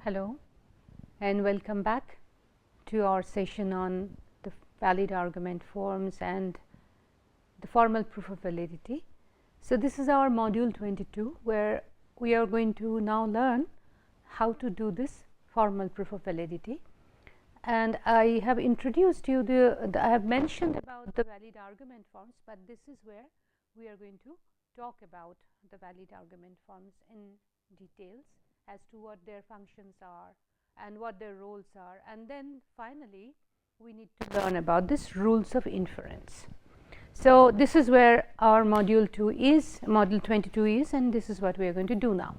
Hello and welcome back to our session on the valid argument forms and the formal proof of validity. So, this is our module 22 where we are going to now learn how to do this formal proof of validity, and I have introduced you I have mentioned about the valid argument forms, but this is where we are going to talk about the valid argument forms in details as to what their functions are and what their roles are, and then finally we need to learn about this rules of inference. So, this is where our module 2 is, module 22 is, and this is what we are going to do now.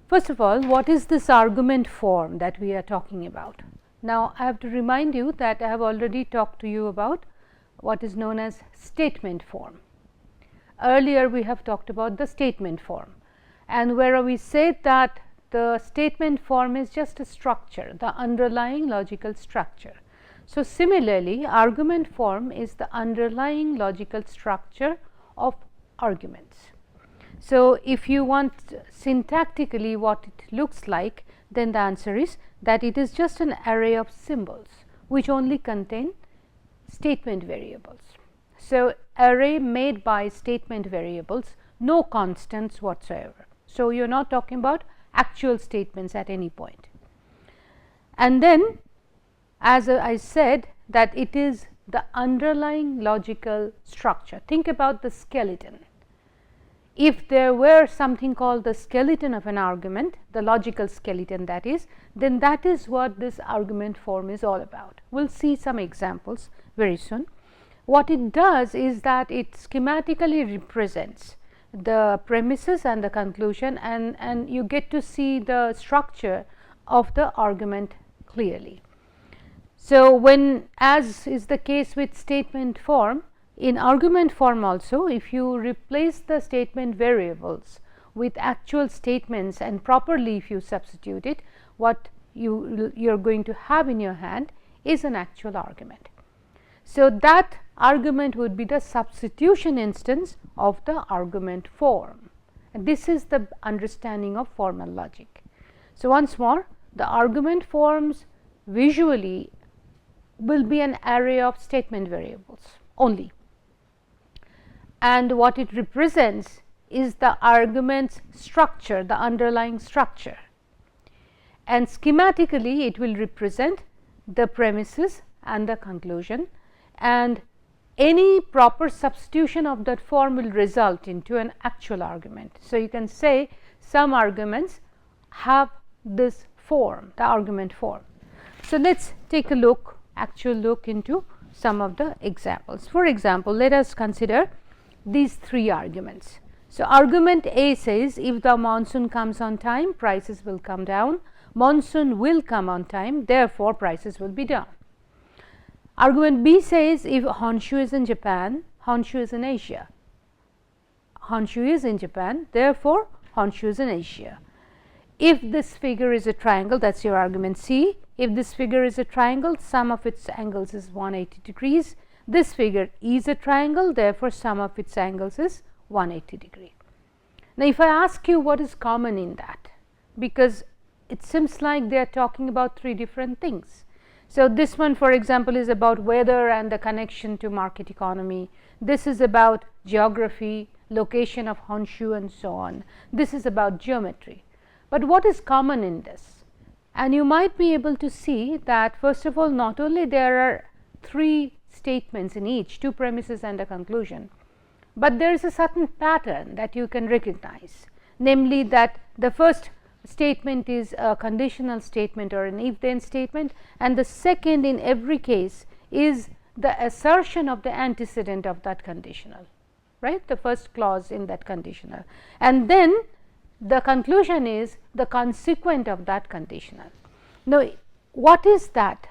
First of all, what is this argument form that we are talking about? Now, I have to remind you that I have already talked to you about what is known as statement form. Earlier we have talked about the statement form, and where we said that the statement form is just a structure, the underlying logical structure. So, similarly, argument form is the underlying logical structure of arguments. So, if you want syntactically what it looks like, then the answer is that it is just an array of symbols which only contain statement variables. So, array made by statement variables, no constants whatsoever. So, you are not talking about actual statements at any point. And then, as I said, that it is the underlying logical structure. Think about the skeleton. If there were something called the skeleton of an argument, the logical skeleton that is, then that is what this argument form is all about. We will see some examples very soon. What it does is that it schematically represents the premises and the conclusion, and you get to see the structure of the argument clearly. So, when, as is the case with statement form, in argument form also, if you replace the statement variables with actual statements and properly if you substitute it, what you are going to have in your hand is an actual argument. So, that argument would be the substitution instance of the argument form, and this is the understanding of formal logic. So, once more, the argument forms visually will be an array of statement variables only, and what it represents is the argument's structure, the underlying structure, and schematically it will represent the premises and the conclusion, and any proper substitution of that form will result into an actual argument. So, you can say some arguments have this form, the argument form. So, let us take a actual look into some of the examples. For example, let us consider these three arguments. So, argument A says if the monsoon comes on time, prices will come down. Monsoon will come on time, therefore, prices will be down. Argument B says if Honshu is in Japan, Honshu is in Asia. Honshu is in Japan, therefore, Honshu is in Asia. If this figure is a triangle, that is your argument C. If this figure is a triangle, sum of its angles is 180 degrees. This figure is a triangle, therefore, sum of its angles is 180 degree. Now, if I ask you what is common in that, because it seems like they are talking about three different things. So, this one for example is about weather and the connection to market economy. This is about geography, location of Honshu and so on. This is about geometry. But what is common in this? And you might be able to see that first of all, not only there are three statements in each, two premises and a conclusion, but there is a certain pattern that you can recognize, namely that the first statement is a conditional statement or an if then statement, and the second in every case is the assertion of the antecedent of that conditional, right, the first clause in that conditional, and then the conclusion is the consequent of that conditional. Now, what is that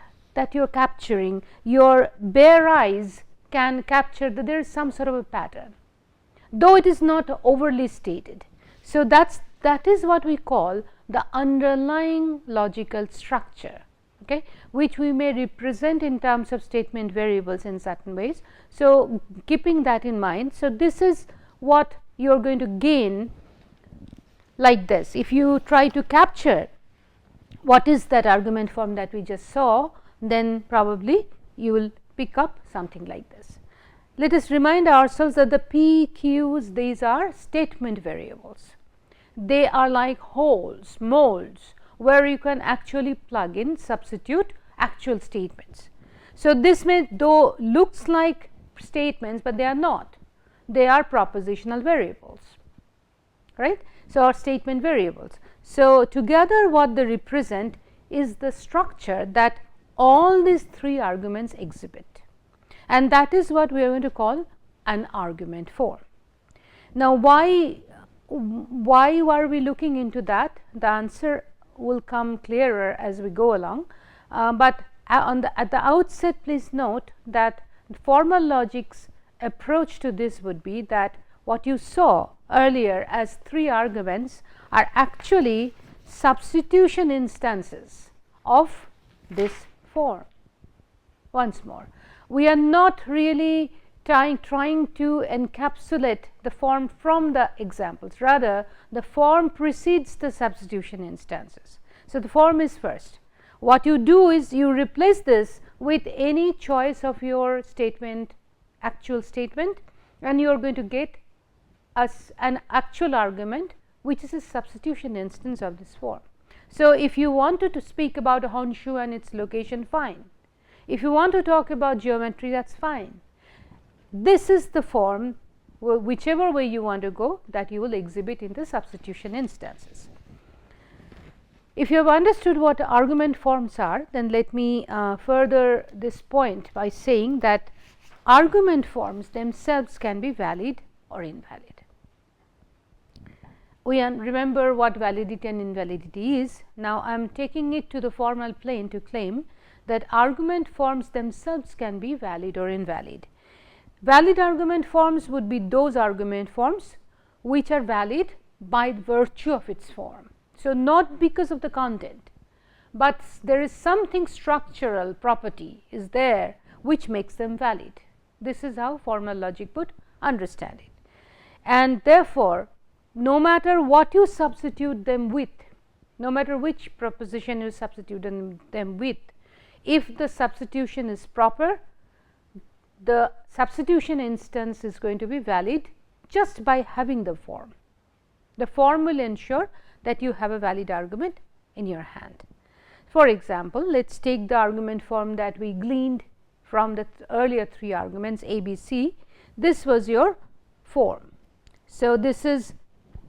you are capturing? Your bare eyes can capture that there is some sort of a pattern, though it is not overly stated. So, that is what we call the underlying logical structure, okay, which we may represent in terms of statement variables in certain ways. So, keeping that in mind, so this is what you are going to gain like this. If you try to capture what is that argument form that we just saw, then probably you will pick up something like this. Let us remind ourselves that the P, Q's, these are statement variables. They are like holes, molds, where you can actually plug in, substitute actual statements. So, this may though looks like statements, but they are not. They are propositional variables, right. So, or statement variables. So, together what they represent is the structure that all these three arguments exhibit, and that is what we are going to call an argument form. Now, why are we looking into that? The answer will come clearer as we go along, but at the outset, please note that formal logic's approach to this would be that what you saw earlier as three arguments are actually substitution instances of this form. Once more, we are not really trying to encapsulate the form from the examples, rather the form precedes the substitution instances. So, the form is first. What you do is you replace this with any choice of your statement, actual statement, and you are going to get an actual argument which is a substitution instance of this form. So, if you wanted to speak about a Honshu and its location, fine. If you want to talk about geometry, that is fine. This is the form, whichever way you want to go, that you will exhibit in the substitution instances. If you have understood what argument forms are, then let me further this point by saying that argument forms themselves can be valid or invalid. We remember what validity and invalidity is. Now, I am taking it to the formal plane to claim that argument forms themselves can be valid or invalid. Valid argument forms would be those argument forms which are valid by virtue of its form. So, not because of the content, but there is something structural property is there which makes them valid. This is how formal logic would understand it, and therefore, no matter what you substitute them with, no matter which proposition you substitute them with, if the substitution is proper, the substitution instance is going to be valid just by having the form. The form will ensure that you have a valid argument in your hand. For example, let us take the argument form that we gleaned from the earlier three arguments A, B, C. This was your form. So, this is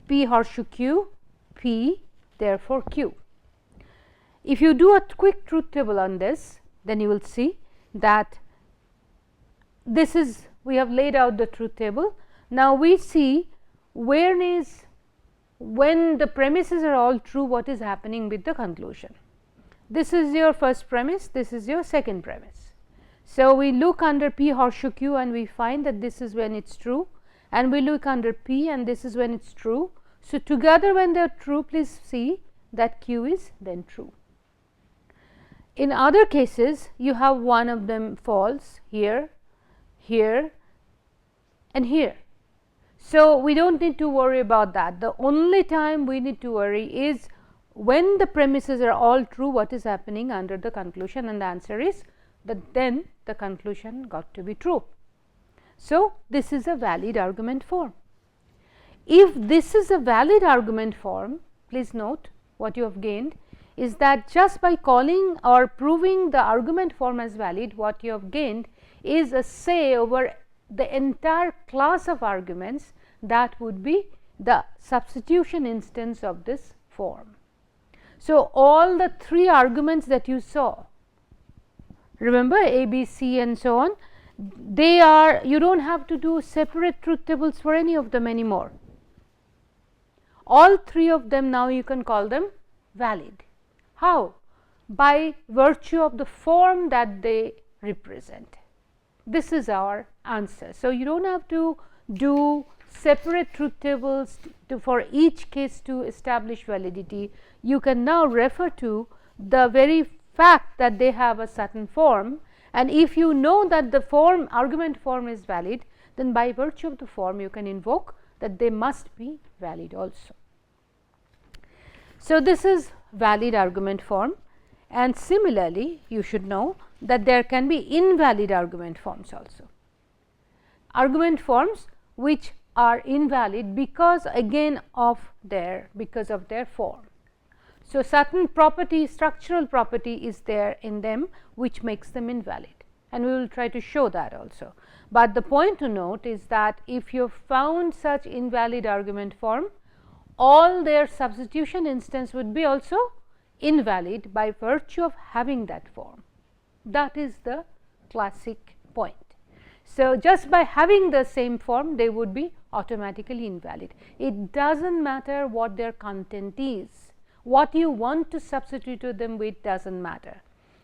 P horseshoe Q, P, therefore, Q. If you do a quick truth table on this, then you will see that this is, we have laid out the truth table. Now, we see when the premises are all true, what is happening with the conclusion. This is your first premise, this is your second premise. So, we look under P horseshoe Q and we find that this is when it is true, and we look under P and this is when it is true. So, together when they are true, please see that Q is then true. In other cases, you have one of them false here, here and here. So, we do not need to worry about that. The only time we need to worry is when the premises are all true, what is happening under the conclusion, and the answer is that then the conclusion got to be true. So, this is a valid argument form. If this is a valid argument form, please note what you have gained is that just by calling or proving the argument form as valid, what you have gained is a say over the entire class of arguments that would be the substitution instance of this form. So, all the three arguments that you saw, remember A, B, C and so on, they are, you do not have to do separate truth tables for any of them anymore. All three of them now you can call them valid. How? By virtue of the form that they represent. This is our answer. So, you do not have to do separate truth tables for each case to establish validity. You can now refer to the very fact that they have a certain form, and if you know that the form argument form is valid, then by virtue of the form you can invoke that they must be valid also. So, this is valid argument form, and similarly you should know that there can be invalid argument forms also. Argument forms which are invalid because again of their form. So, certain property, structural property is there in them which makes them invalid, and we will try to show that also. But the point to note is that if you found such invalid argument form, all their substitution instance would be also invalid by virtue of having that form. That is the classic point. So, just by having the same form, they would be automatically invalid. It does not matter what their content is, what you want to substitute to them with does not matter.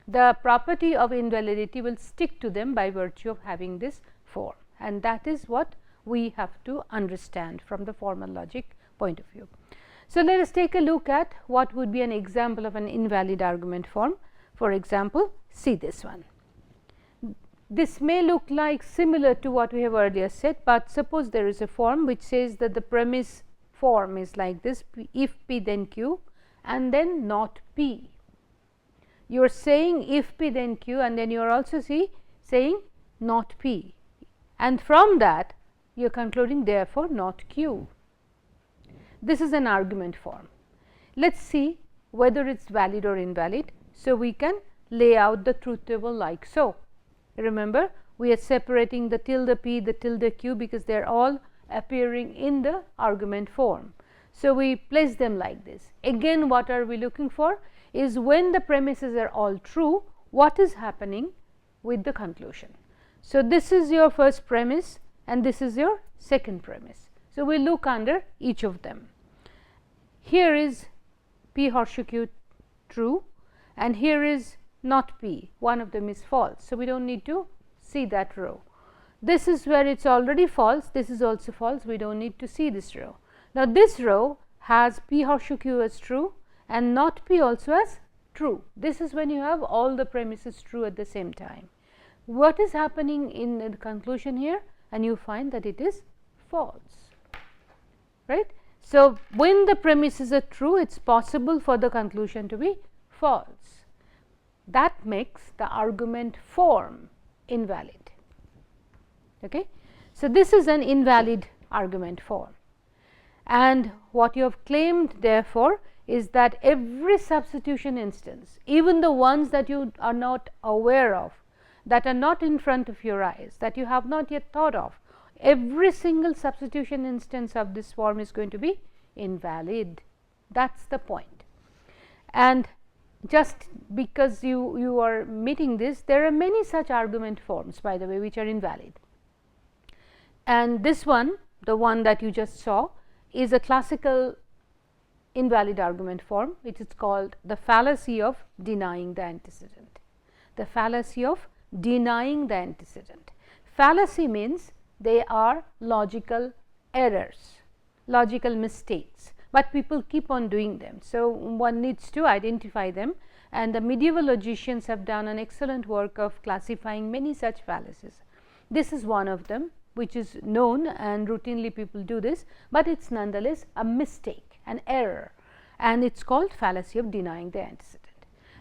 The property of invalidity will stick to them by virtue of having this form, and that is what we have to understand from the formal logic point of view. So, let us take a look at what would be an example of an invalid argument form. For example, see this one. This may look like similar to what we have earlier said, but suppose there is a form which says that the premise form is like this: if P then Q and then not P. You are saying if P then Q, and then you are also saying not P, and from that you are concluding therefore not Q. This is an argument form. Let us see whether it is valid or invalid. So, we can lay out the truth table like so. Remember, we are separating the tilde P, the tilde Q, because they are all appearing in the argument form. So, we place them like this. Again, what are we looking for is when the premises are all true, what is happening with the conclusion. So, this is your first premise and this is your second premise. So, we look under each of them. Here is P horseshoe Q true, and here is not P, one of them is false. So, we do not need to see that row. This is where it is already false, this is also false, we do not need to see this row. Now, this row has P horseshoe Q as true and not P also as true. This is when you have all the premises true at the same time. What is happening in the conclusion here? And you find that it is false, right. So, when the premises are true, it is possible for the conclusion to be false. That makes the argument form invalid. Okay. So, this is an invalid argument form, and what you have claimed therefore is that every substitution instance, even the ones that you are not aware of, that are not in front of your eyes, that you have not yet thought of, every single substitution instance of this form is going to be invalid. That is the point. And just because you are meeting this, there are many such argument forms, by the way, which are invalid. And this one, the one that you just saw, is a classical invalid argument form, which is called the fallacy of denying the antecedent. The fallacy of denying the antecedent. Fallacy means they are logical errors, logical mistakes, but people keep on doing them. So, one needs to identify them, and the medieval logicians have done an excellent work of classifying many such fallacies. This is one of them, which is known and routinely people do this, but it is nonetheless a mistake, an error, and it is called fallacy of denying the antecedent.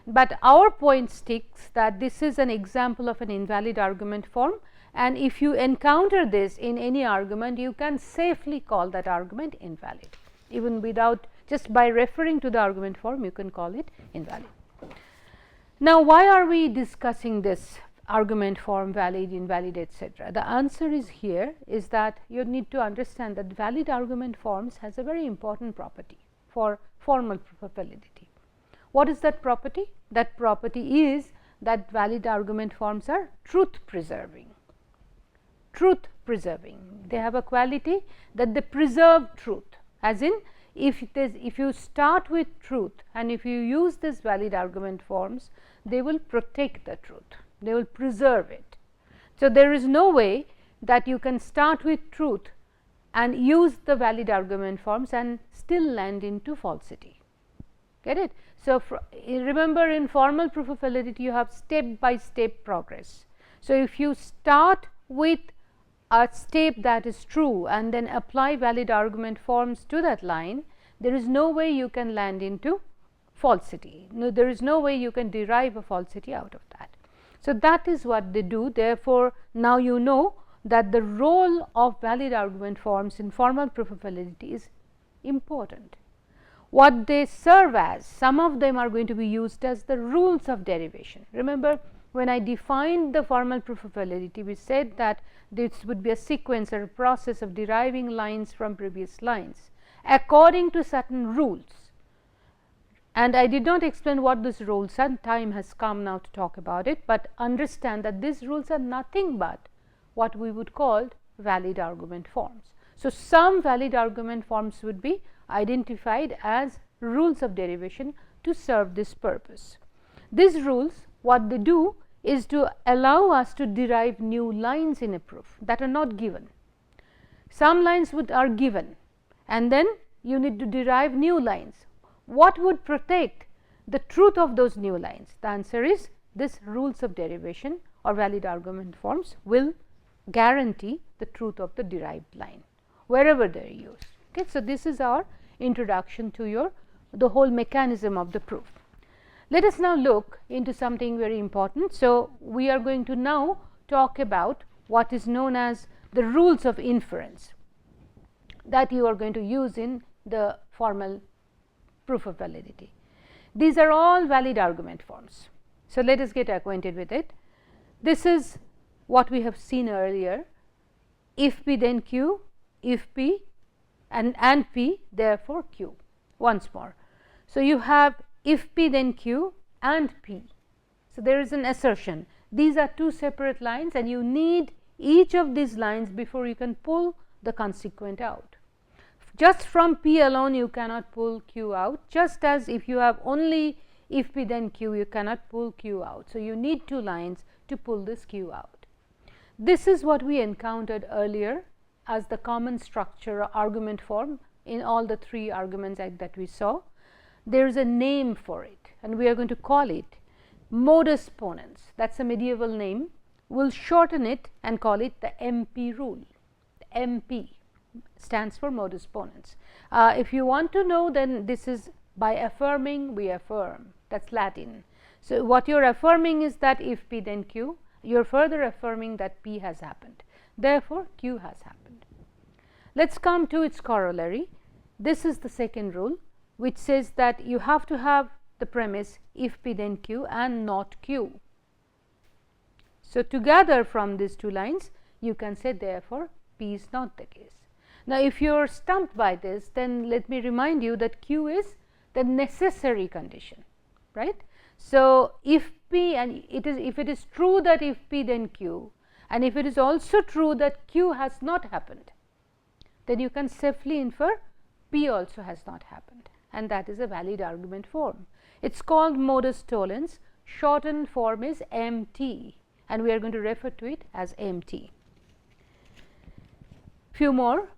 But our point sticks that this is an example of an invalid argument form, and if you encounter this in any argument, you can safely call that argument invalid. Even without, just by referring to the argument form, you can call it invalid. Now, why are we discussing this argument form, valid, invalid, etc.? The answer is here is that you need to understand that valid argument forms has a very important property for formal validity. What is that property? That property is that valid argument forms are truth preserving. Truth preserving. They have a quality that they preserve truth, as in if you start with truth and if you use this valid argument forms, they will protect the truth, they will preserve it. So, there is no way that you can start with truth and use the valid argument forms and still land into falsity. Get it? So, remember, in formal proof of validity you have step by step progress. So, if you start with a step that is true and then apply valid argument forms to that line, there is no way you can land into falsity. No, there is no way you can derive a falsity out of that. So, that is what they do. Therefore, now you know that the role of valid argument forms in formal proof of validity is important. What they serve as, some of them are going to be used as the rules of derivation. Remember, when I defined the formal proof of validity, we said that this would be a sequence or a process of deriving lines from previous lines according to certain rules. And I did not explain what these rules are. Time has come now to talk about it, but understand that these rules are nothing but what we would call valid argument forms. So, some valid argument forms would be identified as rules of derivation to serve this purpose. These rules, what they do is to allow us to derive new lines in a proof that are not given. Some lines are given, and then you need to derive new lines. What would protect the truth of those new lines? The answer is this: rules of derivation or valid argument forms will guarantee the truth of the derived line wherever they are used. Okay. So, this is our introduction to the whole mechanism of the proof. Let us now look into something very important. So, we are going to now talk about what is known as the rules of inference that you are going to use in the formal proof of validity. These are all valid argument forms. So, let us get acquainted with it. This is what we have seen earlier: if P then Q, if P and P therefore Q. Once more. So, you have if P then Q and P. So, there is an assertion. These are two separate lines, and you need each of these lines before you can pull the consequent out. Just from P alone you cannot pull Q out, just as if you have only if P then Q, you cannot pull Q out. So, you need two lines to pull this Q out. This is what we encountered earlier as the common structure or argument form in all the three arguments that we saw. There is a name for it, and we are going to call it modus ponens. That is a medieval name. We will shorten it and call it the MP rule. The MP stands for modus ponens. If you want to know, then this is by affirming we affirm, that is Latin. So, what you are affirming is that if P then Q, you are further affirming that P has happened, therefore, Q has happened. Let us come to its corollary. This is the second rule, which says that you have to have the premise if P then Q and not Q. So, together from these two lines you can say therefore, P is not the case. Now, if you are stumped by this, then let me remind you that Q is the necessary condition, right. So, if P and if it is true that if P then Q, and if it is also true that Q has not happened, then you can safely infer P also has not happened, and that is a valid argument form. It is called modus tollens. Shortened form is MT, and we are going to refer to it as MT. Few more.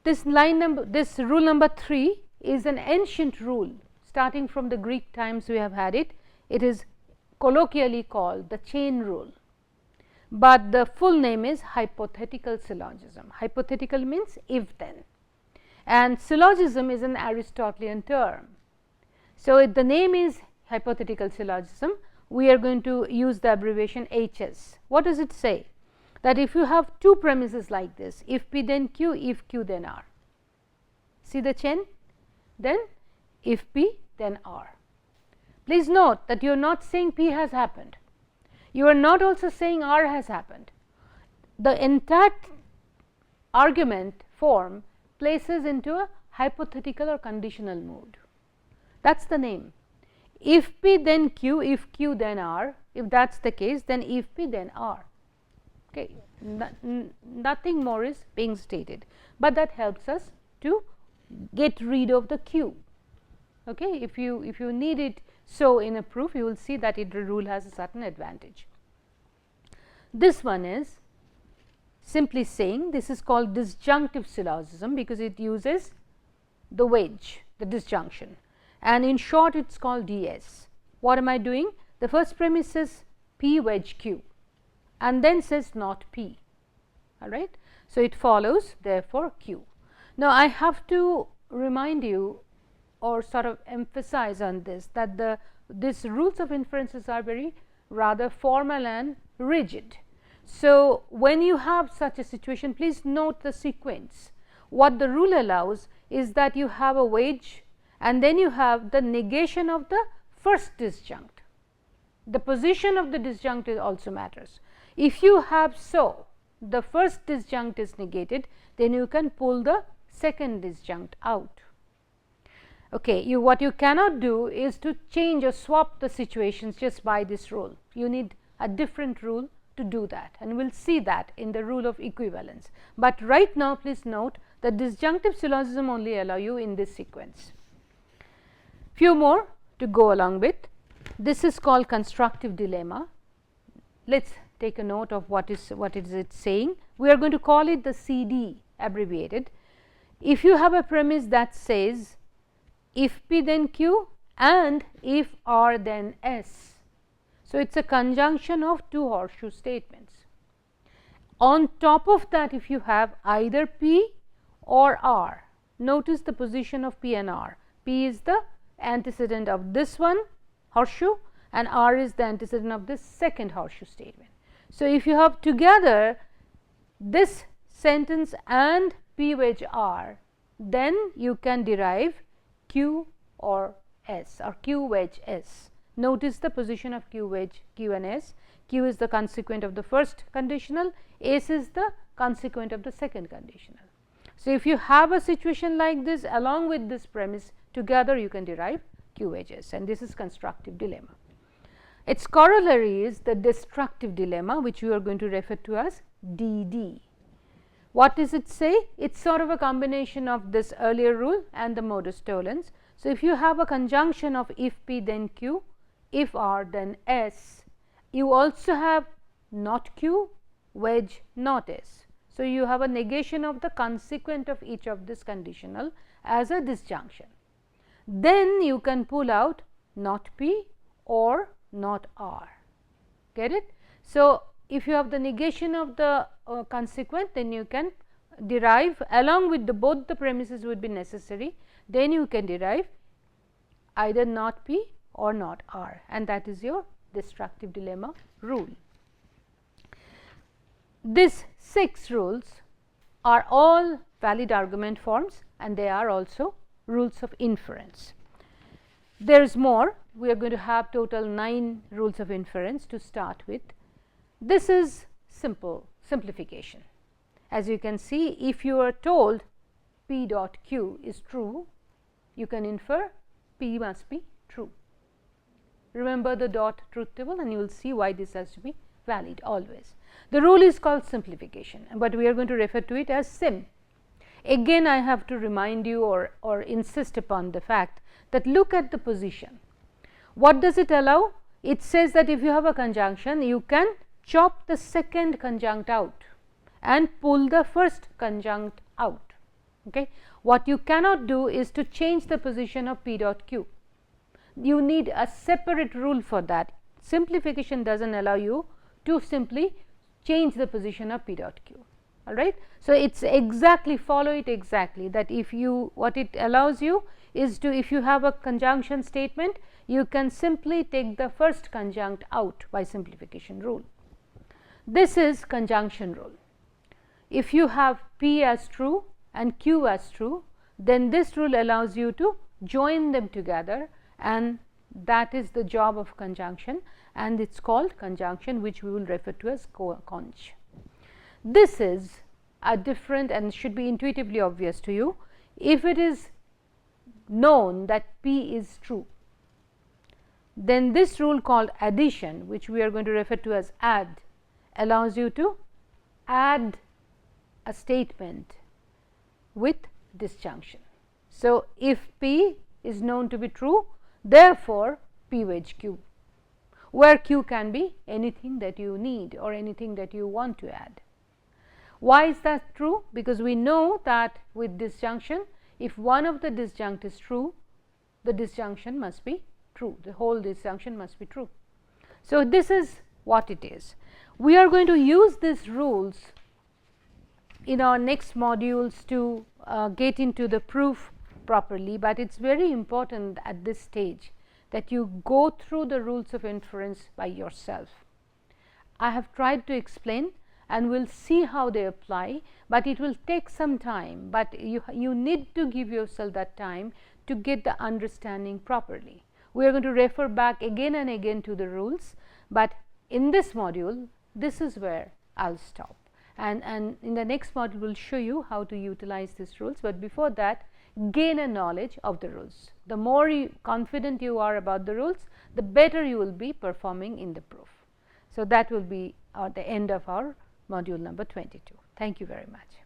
This rule number 3 is an ancient rule. Starting from the Greek times we have had it. It is colloquially called the chain rule, but the full name is hypothetical syllogism. Hypothetical means if then, and syllogism is an Aristotelian term. So, if the name is hypothetical syllogism, we are going to use the abbreviation HS. What does it say? That if you have two premises like this, if P then Q, if Q then R, see the chain, then if P then R. Please note that you are not saying P has happened, you are not also saying R has happened. The entire argument form places into a hypothetical or conditional mode. That is the name. If P then Q, if Q then R, if that is the case, then if P then R. Okay. Nothing more is being stated, but that helps us to get rid of the Q. Okay. If you need it so in a proof, you will see that the rule has a certain advantage. This one is simply saying this is called disjunctive syllogism, because it uses the wedge, the disjunction, and in short it is called DS. What am I doing? The first premise says P wedge Q and then says not P, all right. So, it follows therefore Q. Now, I have to remind you or sort of emphasize on this, that these rules of inferences are very rather formal and rigid. So, when you have such a situation, please note the sequence. What the rule allows is that you have a wedge and then you have the negation of the first disjunct. The position of the disjunct also matters. If you have so, the first disjunct is negated, then you can pull the second disjunct out. Okay, what you cannot do is to change or swap the situations just by this rule. You need a different rule to do that, and we will see that in the rule of equivalence. But right now, please note that disjunctive syllogism only allow you in this sequence. Few more to go along with. This is called constructive dilemma. Let us take a note of what is it saying. We are going to call it the CD abbreviated. If you have a premise that says if P then Q and if R then S. So, it is a conjunction of two horseshoe statements. On top of that, if you have either P or R, notice the position of P and R. P is the antecedent of this one horseshoe and R is the antecedent of this second horseshoe statement. So, if you have together this sentence and P wedge R, then you can derive Q or S or Q wedge S. Notice the position of Q wedge Q and S. Q is the consequent of the first conditional, S is the consequent of the second conditional. So, if you have a situation like this along with this premise, together you can derive Q wedge S, and this is constructive dilemma. Its corollary is the destructive dilemma, which we are going to refer to as DD. What does it say? It is sort of a combination of this earlier rule and the modus tollens. So, if you have a conjunction of if P then Q, if R then S, you also have not Q, wedge not S. So, you have a negation of the consequent of each of this conditional as a disjunction. Then you can pull out not P or not R. Get it? So, if you have the negation of the consequent, then you can derive along with both the premises would be necessary, then you can derive either not P or not R, and that is your destructive dilemma rule. These 6 rules are all valid argument forms and they are also rules of inference. There is more. We are going to have total 9 rules of inference to start with. This is simplification. As you can see, if you are told P dot Q is true, you can infer P must be true. Remember the dot truth table and you will see why this has to be valid always. The rule is called simplification, but we are going to refer to it as sim. Again, I have to remind you or insist upon the fact that look at the position. What does it allow? It says that if you have a conjunction, you can chop the second conjunct out and pull the first conjunct out. Okay. What you cannot do is to change the position of P dot Q. You need a separate rule for that. Simplification does not allow you to simply change the position of P dot Q. All right. So, it is exactly follow it exactly that if you what it allows you is to, if you have a conjunction statement, you can simply take the first conjunct out by simplification rule. This is conjunction rule. If you have P as true and Q as true, then this rule allows you to join them together, and that is the job of conjunction, and it is called conjunction, which we will refer to as conj. This is a different and should be intuitively obvious to you. If it is known that P is true, then this rule called addition, which we are going to refer to as add, allows you to add a statement with disjunction. So, if P is known to be true, therefore, P wedge Q, where Q can be anything that you need or anything that you want to add. Why is that true? Because we know that with disjunction, if one of the disjunct is true, the disjunction must be true, the whole disjunction must be true. So, this is what it is. We are going to use these rules in our next modules to get into the proof properly, but it is very important at this stage that you go through the rules of inference by yourself. I have tried to explain and we will see how they apply, but it will take some time, but you need to give yourself that time to get the understanding properly. We are going to refer back again and again to the rules, but in this module this is where I will stop, and in the next module we will show you how to utilize these rules, but before that gain a knowledge of the rules. The more confident you are about the rules, the better you will be performing in the proof. So, that will be the end of our module number 22. Thank you very much.